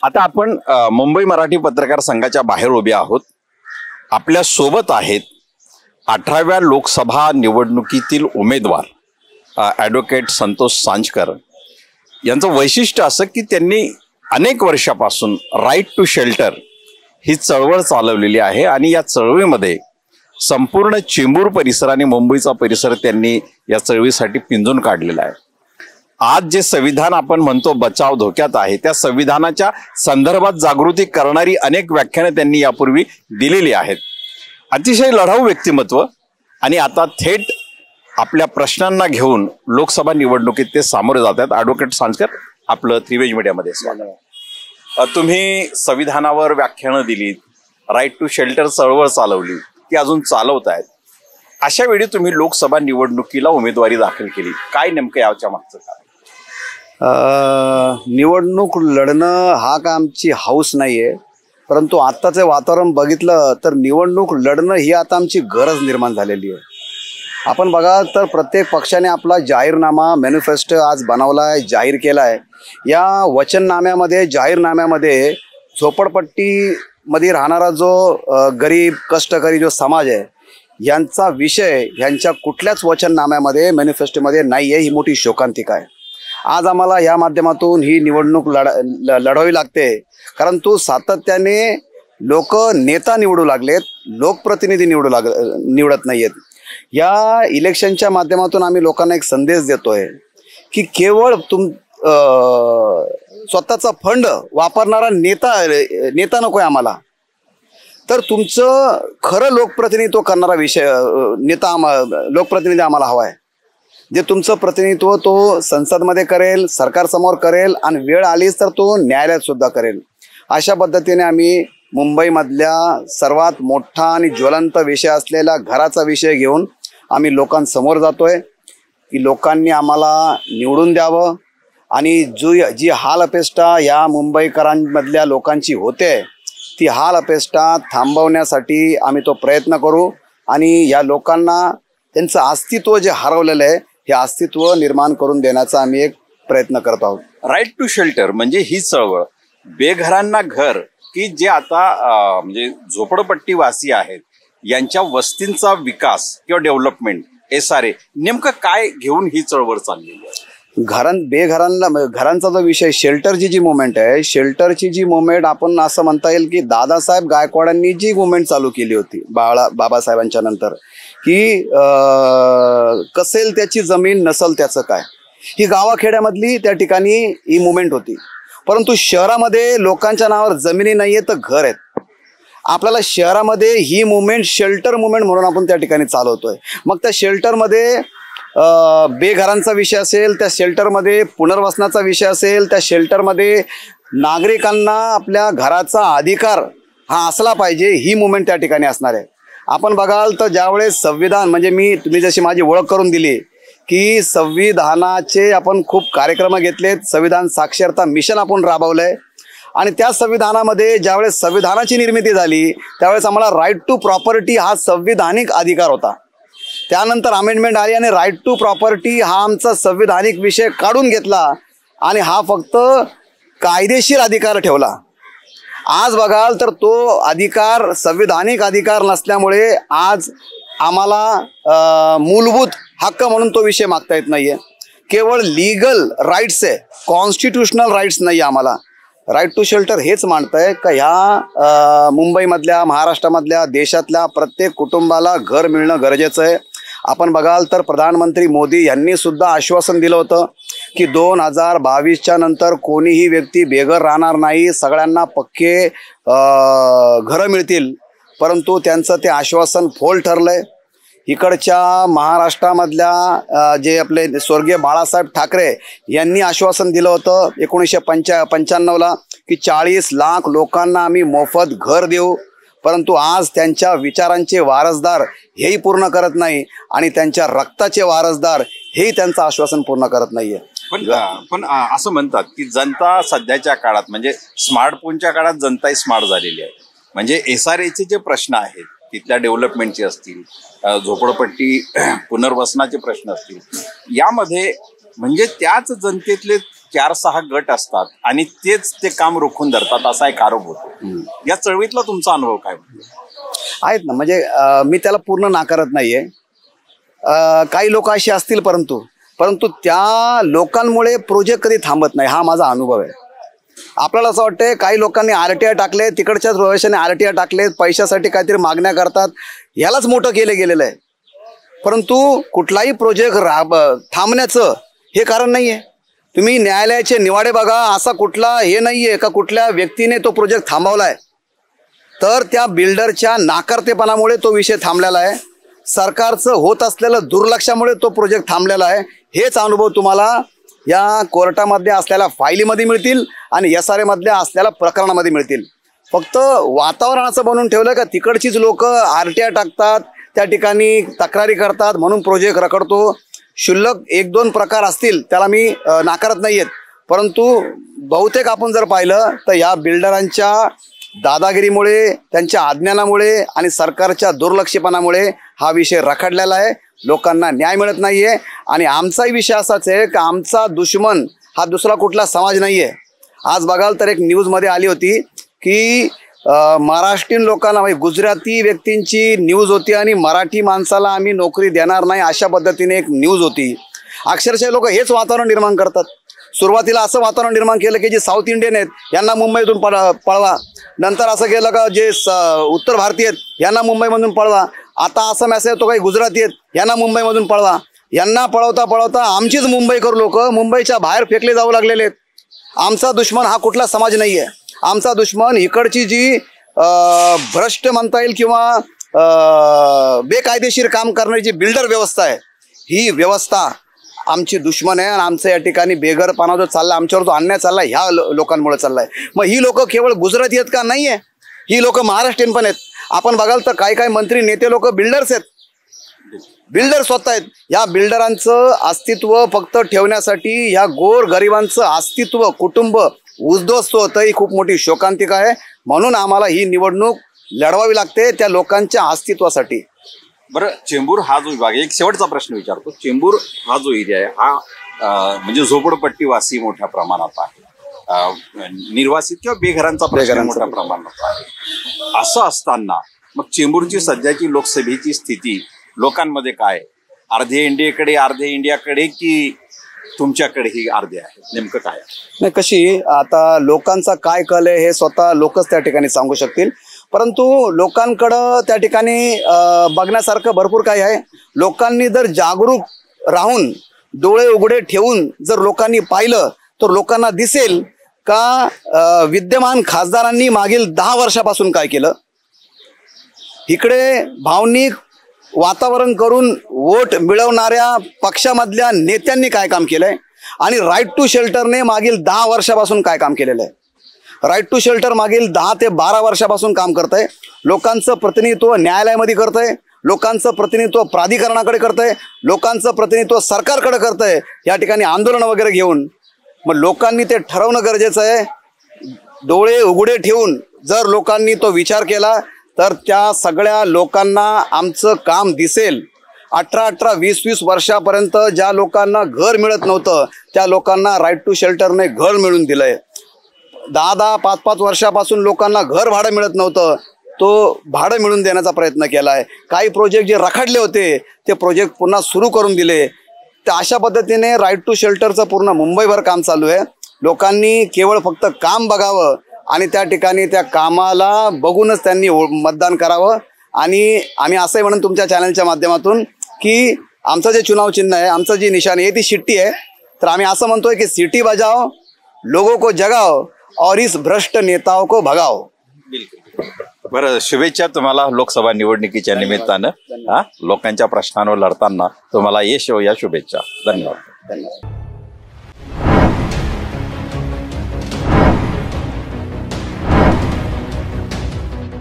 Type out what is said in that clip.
आता आपण मुंबई मराठी पत्रकार संघाच्या बाहेर उभे आहोत. आपल्या सोबत आहेत 18व्या लोकसभा निवडणुकीतील उमेदवार ॲडव्होकेट संतोष सांजकर. यांचं वैशिष्ट्य असं की त्यांनी अनेक वर्षापासून राईट टू शेल्टर ही चळवळ चालवलेली आहे आणि या चळवळीमध्ये संपूर्ण चेंबूर परिसर आणि मुंबईचा परिसर त्यांनी या चळवळीसाठी पिंजून काढलेला आहे. आज जे संविधान आपण म्हणतो बचाव धोक्यात आहे, त्या संविधानाच्या संदर्भात जागृती करणारी अनेक व्याख्याने त्यांनी यापूर्वी दिलेली आहेत. अतिशय लढाऊ व्यक्तिमत्व आणि आता थेट आपल्या प्रश्नांना घेऊन लोकसभा निवडणुकीत ते सामोरे जात आहेत. ॲडव्होकेट सांजकर, आपलं त्रिवेज मीडियामध्ये स्वागत. तुम्ही संविधानावर व्याख्यानं दिलीत, राईट टू शेल्टर चळवळ चालवली, ती अजून चालवत आहेत. अशा वेळी तुम्ही लोकसभा निवडणुकीला उमेदवारी दाखल केली, काय नेमकं याच्या मागचं कारण? निवडणूक लढणं हा का आमची हौस नाहीये, परंतु आत्ताचं वातावरण बघितलं तर निवडणूक लढणं ही आता आमची गरज निर्माण झालेली आहे. आपण बघा तर प्रत्येक पक्षाने आपला जाहीरनामा मॅनिफेस्टो आज बनवलाय, जाहीर केलाय. या वचननाम्यामध्ये जाहीरनाम्यामध्ये झोपडपट्टीमध्ये राहणारा जो गरीब कष्टकरी जो समाज आहे यांचा विषय यांच्या कुठल्याच वचननाम्यामध्ये मॅनिफेस्टोमध्ये नाही आहे. ही मोठी शोकांतिका आहे. आज आम्हाला या माध्यमातून ही निवडणूक लढवावी लागते, कारण तो सातत्याने लोक नेता निवडू लागलेत, लोकप्रतिनिधी निवडत नाहीयेत. या इलेक्शनच्या माध्यमातून आम्ही लोकांना एक संदेश देतोय की केवळ स्वतःचा फंड वापरणारा नेता नकोय आम्हाला, तर तुमचं खरं लोकप्रतिनिधित्व करणारा लोकप्रतिनिधी आम्हाला हवा आहे. जे तुमचं प्रतिनिधित्व तो संसदमध्ये करेल, सरकारसमोर करेल आणि वेळ आलीच तर तो न्यायालयात सुद्धा करेल. अशा पद्धतीने आम्ही मुंबईमधल्या सर्वात मोठा आणि ज्वलंत विषय असलेला घराचा विषय घेऊन आम्ही लोकांसमोर जातोय की लोकांनी आम्हाला निवडून द्यावं आणि जी हाल अपेष्टा या मुंबईकरांमधल्या लोकांची होते ती हाल अपेष्टा थांबवण्यासाठी आम्ही तो प्रयत्न करू आणि या लोकांना त्यांचं अस्तित्व जे हरवलेलं आहे हे अस्तित्व निर्माण करून देण्याचा आम्ही एक प्रयत्न करत आहोत. राईट टू शेल्टर म्हणजे ही चळवळ बेघरांना घर, की जे आता म्हणजे झोपडपट्टीवासी आहेत यांच्या वस्तींचा विकास किंवा डेव्हलपमेंट, SRA, नेमकं काय घेऊन ही चळवळ चाललेली आहे? घरांचा जो विषय, शेल्टरची जी मुवमेंट आहे, शेल्टरची जी मुवमेंट आपण असं म्हणता येईल की दादासाहेब गायकवाडांनी जी मुवमेंट चालू केली होती बाबासाहेबांच्या नंतर, की कसेल त्याची जमीन नसल त्याचं काय, ही गावाखेड्यामधली त्या ठिकाणी ही मुवमेंट होती. परंतु शहरामध्ये लोकांच्या नावावर जमिनी नाहीये तर घर आहेत. आपल्याला शहरामध्ये ही मुवमेंट शेल्टर मुवमेंट म्हणून आपण त्या ठिकाणी चालवतोय. मग त्या शेल्टरमध्ये बेघरांचा विषय असेल, त्या शेल्टरमध्ये पुनर्वसनाचा विषय असेल, त्या शेल्टरमध्ये नागरिकांना आपल्या घराचा अधिकार हा असला पाहिजे, ही मुवमेंट त्या ठिकाणी असणार आहे. आपण बघाल तर ज्यावेळेस संविधान, म्हणजे तुम्ही जशी माझी ओळख करून दिली की संविधानाचे आपण खूप कार्यक्रम घेतलेत, संविधान साक्षरता मिशन आपण राबवलंय आणि त्या संविधानामध्ये ज्यावेळेस संविधानाची निर्मिती झाली त्यावेळेस आम्हाला राईट टू प्रॉपर्टी हा संविधानिक अधिकार होता. त्यानंतर अमेंडमेंट आली आणि राईट टू प्रॉपर्टी हा आमचा संविधानिक विषय काढून घेतला आणि हा फक्त कायदेशीर अधिकार ठेवला. आज बघाल तर तो अधिकार संविधानिक अधिकार नसल्यामुळे आज आम्हाला मूलभूत हक्क म्हणून तो विषय मागता येत नाहीये. केवळ लीगल राईट्स आहे, कॉन्स्टिट्यूशनल राईट्स नाही. आम्हाला राईट टू शेल्टर हेच मानतंय का ह्या मुंबईमधल्या, महाराष्ट्रामधल्या, देशातल्या प्रत्येक कुटुंबाला घर मिळणं गरजेचं आहे. आपण बघाल तर प्रधानमंत्री मोदी यांनी सुद्धा आश्वासन दिलं होतं की 2022च्या नंतर कोणीही व्यक्ती बेघर राहणार नाही, सगळ्यांना पक्के घरं मिळतील. परंतु त्यांचं ते आश्वासन फोल ठरलंय. इकडच्या महाराष्ट्रामधल्या जे आपले स्वर्गीय बाळासाहेब ठाकरे यांनी आश्वासन दिलं होतं 1995ला की 40 लाख लोकांना आम्ही मोफत घर देऊ, परंतु आज त्यांच्या विचारांचे वारसदार हेही पूर्ण करत नाही आणि त्यांच्या रक्ताचे वारसदार हेही त्यांचं आश्वासन पूर्ण करत नाहीये. पण असं म्हणतात की जनता सध्याच्या काळात, म्हणजे स्मार्टफोनच्या काळात जनता स्मार्ट झालेली आहे. म्हणजे SRAचे जे प्रश्न आहेत तिथल्या डेव्हलपमेंटचे असतील, झोपडपट्टी पुनर्वसनाचे प्रश्न असतील, यामध्ये म्हणजे त्याच जनतेतले 4-6 गट असतात आणि तेच ते काम रोखून धरतात असा एक आरोप होतो. या चळवळीतला तुमचा अनुभव काय म्हणतो? आहेत ना, म्हणजे मी त्याला पूर्ण नाकारत नाहीये. काही लोक अशी असतील, परंतु त्या लोकांमुळे प्रोजेक्ट कधी थांबत नाही, हा माझा अनुभव आहे. आपल्याला असं वाटतंय काही लोकांनी RTI टाकले, तिकडच्याच प्रवेशाने RTI टाकले, पैशासाठी काहीतरी मागण्या करतात, यालाच मोठं केलं गेलेलं आहे. परंतु कुठलाही प्रोजेक्ट थांबण्याचं हे कारण नाहीये. तुम्ही न्यायालयाचे निवाडे बघा, असा कुठला हे नाहीये का कुठल्या व्यक्तीने तो प्रोजेक्ट थांबवलाय. तर त्या बिल्डरच्या नाकारतेपणामुळे तो विषय थांबलेला आहे. सरकारचं होत असलेलं दुर्लक्षामुळे तो प्रोजेक्ट थांबलेला आहे. हेच अनुभव तुम्हाला या कोर्टामध्ये असलेल्या फायलीमध्ये मिळतील आणि SRA मधल्या असलेल्या प्रकरणामध्ये मिळतील. फक्त वातावरण असं बनवून ठेवलं का तिकडचीच लोक RTI टाकतात, त्या ठिकाणी तक्रारी करतात म्हणून प्रोजेक्ट रखडतो. क्षुल्लक 1-2 प्रकार असतील, त्याला मी नाकारत नाहीयेत. परंतु बहुतेक आपण जर पाहिलं तर या बिल्डरांच्या दादागिरीमुळे, त्यांच्या अज्ञानामुळे आणि सरकारच्या दुर्लक्षपणामुळे हा विषय रखडलेला आहे. लोकांना न्याय मिळत नाहीये. आणि आमचाही विषय असाच आहे की आमचा दुश्मन हा दुसरा कुठला समाज नाहीये. आज बघाल तर एक न्यूजमध्ये आली होती की महाराष्ट्रीयन लोकांना, म्हणजे गुजराती व्यक्तींची न्यूज होती आणि मराठी माणसाला आम्ही नोकरी देणार नाही अशा पद्धतीने एक न्यूज होती. अक्षरशः लोक हेच वातावरण निर्माण करतात. सुरुवातीला असं वातावरण निर्माण केलं की जे साऊथ इंडियन आहेत यांना मुंबईतून पळवा, नंतर असं केलं का जे उत्तर भारतीय आहेत यांना मुंबईमधून पळवा, आता असं मेसेज येतो काही गुजराती आहेत यांना मुंबईमधून पळवा. यांना पळवता पळवता आमचीच मुंबईकर लोक मुंबईच्या बाहेर फेकले जाऊ लागलेले आहेत. आमचा दुश्मन हा कुठला समाज नाहीये. आमचा दुश्मन इकडची जी भ्रष्ट म्हणता येईल किंवा बेकायदेशीर काम करणारी जी बिल्डर व्यवस्था आहे, ही व्यवस्था आमची दुश्मन आहे. आणि आमचं या ठिकाणी बेघरपणा जो चालला, आमच्यावर जो अन्याय चालला, ह्या लोकांमुळे चाललाय. मग ही लोक केवळ गुजराती आहेत का? नाहीये, ही लोक महाराष्ट्रीयन पण आहेत. आपण बघाल तर काही मंत्री नेते लोक बिल्डर्स आहेत, बिल्डर स्वतः आहेत. या बिल्डरांचं अस्तित्व फक्त ठेवण्यासाठी ह्या गोर गरिबांचं अस्तित्व, कुटुंब उद्ध्वस्त होतं, ही खूप मोठी शोकांतिका आहे. म्हणून आम्हाला ही निवडणूक लढवावी लागते त्या लोकांच्या अस्तित्वासाठी. बरं, चेंबूर हा जो विभाग आहे, एक शेवटचा प्रश्न विचारतो. चेंबूर हा जो एरिया आहे हा म्हणजे झोपडपट्टीवासी मोठ्या प्रमाणात आहे, निर्वासित किंवा बेघरांचा प्रश्न मोठ्या प्रमाणात आहे. असं असताना मग चेंबूरची सध्याची लोकसभेची स्थिती लोकांमध्ये काय? अर्धे इंडियाकडे, अर्धे इंडियाकडे, की तुमच्याकडे ही अर्धे आहे, नेमकं काय? नाही, कशी आता लोकांचा काय कल आहे हे स्वतः लोकच त्या ठिकाणी सांगू शकतील. परंतु लोकांकडं त्या ठिकाणी बघण्यासारखं भरपूर काही आहे. लोकांनी जर जागरूक राहून, डोळे उघडे ठेवून जर लोकांनी पाहिलं तर लोकांना दिसेल का विद्यमान खासदारांनी मागील 10 वर्षापासून काय केलं. इकडे भावनिक वातावरण करून वोट मिळवणाऱ्या पक्षामधल्या नेत्यांनी काय काम केलंय आणि राईट टू शेल्टरने मागील 10 वर्षापासून काय काम केलेलं आहे. राईट टू शेल्टर मागील 10 ते 12 वर्षापासून काम करतंय. लोकांचं प्रतिनिधित्व न्यायालयामध्ये करतंय, लोकांचं प्रतिनिधित्व प्राधिकरणाकडे करतंय, लोकांचं प्रतिनिधित्व सरकारकडे करतंय, या ठिकाणी आंदोलन वगैरे घेऊन. मग लोकांनी ते ठरवणं गरजेचं आहे. डोळे उघडे ठेवून जर लोकांनी तो विचार केला तर त्या सगळ्या लोकांना आमचं काम दिसेल. 18-18, 20-20 वर्षापर्यंत ज्या लोकांना घर मिळत नव्हतं त्या लोकांना राईट टू शेल्टरने घर मिळून दिलंय. 10-10, 5-5 वर्षापासून लोकांना घर भाडं मिळत नव्हतं, तो भाडं मिळून देण्याचा प्रयत्न केला आहे. काही प्रोजेक्ट जे रखडले होते ते प्रोजेक्ट पुन्हा सुरू करून दिले. तर अशा पद्धतीने राईट टू शेल्टरचं पूर्ण मुंबईभर काम चालू आहे. लोकांनी केवळ फक्त काम बघावं आणि त्या ठिकाणी त्या कामाला बघूनच त्यांनी मतदान करावं. आणि आम्ही असंही म्हणून तुमच्या चॅनलच्या माध्यमातून की आमचं जे चुनाव चिन्ह आहे, आमचं जी निशाणी आहे ती शिट्टी आहे. तर आम्ही असं म्हणतोय की सिटी बजाओ, लोगों को जगाओ और इस भ्रष्ट नेताओं को भगाओ. बिलकुल. बरं, शुभेच्छा तुम्हाला लोकसभा निवडणुकीच्या निमित्तानं. लोकांच्या प्रश्नांवर लढताना तुम्हाला यश हो, या शुभेच्छा. धन्यवाद.